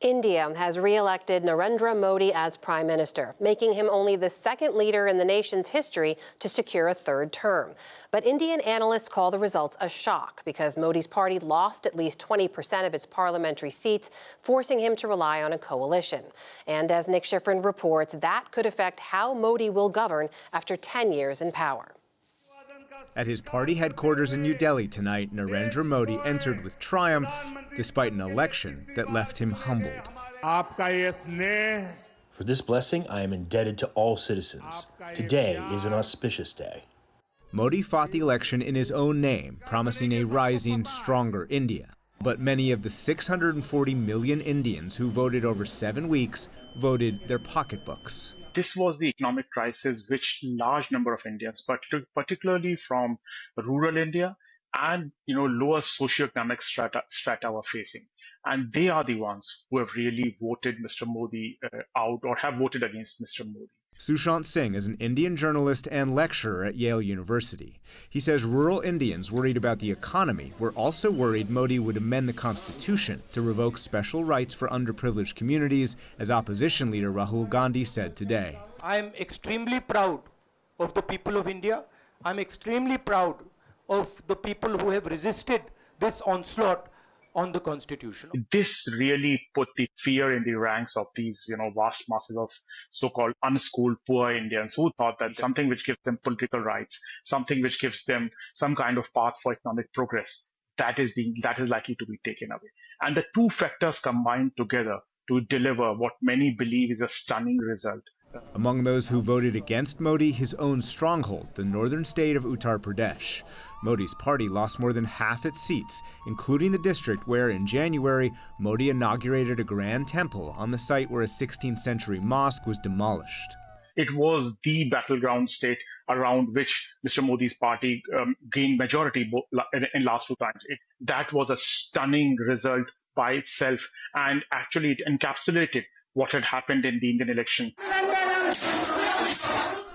India has re-elected Narendra Modi as prime minister, making him only the second leader in the nation's history to secure a third term. But Indian analysts call the results a shock because Modi's party lost at least 20% of its parliamentary seats, forcing him to rely on a coalition. And as Nick Schifrin reports, that could affect how Modi will govern after 10 years in power. At his party headquarters in New Delhi tonight, Narendra Modi entered with triumph despite an election that left him humbled. For this blessing, I am indebted to all citizens. Today is an auspicious day. Modi fought the election in his own name, promising a rising, stronger India. But many of the 640 million Indians who voted over 7 weeks voted their pocketbooks. This was the economic crisis which large number of Indians, particularly from rural India and lower socioeconomic strata were facing. And they are the ones who have really voted Mr. Modi out or have voted against Mr. Modi. Sushant Singh is an Indian journalist and lecturer at Yale University. He says rural Indians worried about the economy were also worried Modi would amend the constitution to revoke special rights for underprivileged communities, as opposition leader Rahul Gandhi said today. I am extremely proud of the people of India. I'm extremely proud of the people who have resisted this onslaught on the constitution. This really put the fear in the ranks of these, vast masses of so-called unschooled poor Indians who thought that something which gives them political rights, something which gives them some kind of path for economic progress, that is likely to be taken away. And the two factors combined together to deliver what many believe is a stunning result. Among those who voted against Modi, his own stronghold, the northern state of Uttar Pradesh. Modi's party lost more than half its seats, including the district where, in January, Modi inaugurated a grand temple on the site where a 16th century mosque was demolished. It was the battleground state around which Mr. Modi's party gained majority in last 2 times. That was a stunning result by itself, and actually it encapsulated what had happened in the Indian election.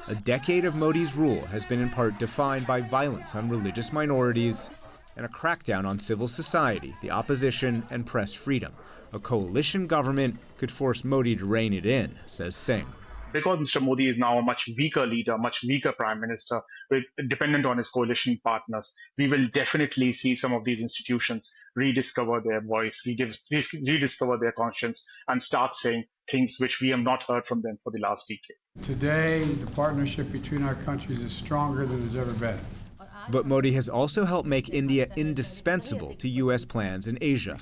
A decade of Modi's rule has been in part defined by violence on religious minorities and a crackdown on civil society, the opposition, and press freedom. A coalition government could force Modi to rein it in, says Singh. Because Mr. Modi is now a much weaker leader, much weaker prime minister, dependent on his coalition partners, we will definitely see some of these institutions rediscover their voice, rediscover their conscience, and start saying things which we have not heard from them for the last decade. Today, the partnership between our countries is stronger than it's ever been. But Modi has also helped make India indispensable to U.S. plans in Asia,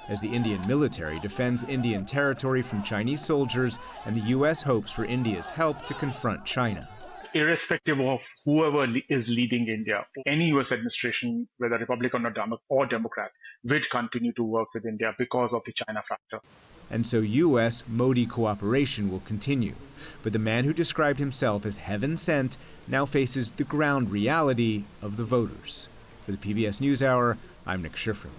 as the Indian military defends Indian territory from Chinese soldiers, and the U.S. hopes for India's help to confront China. Irrespective of whoever is leading India, any U.S. administration, whether Republican or Democrat, will continue to work with India because of the China factor. And so U.S. Modi cooperation will continue. But the man who described himself as heaven sent now faces the ground reality of the voters. For the PBS NewsHour, I'm Nick Schifrin.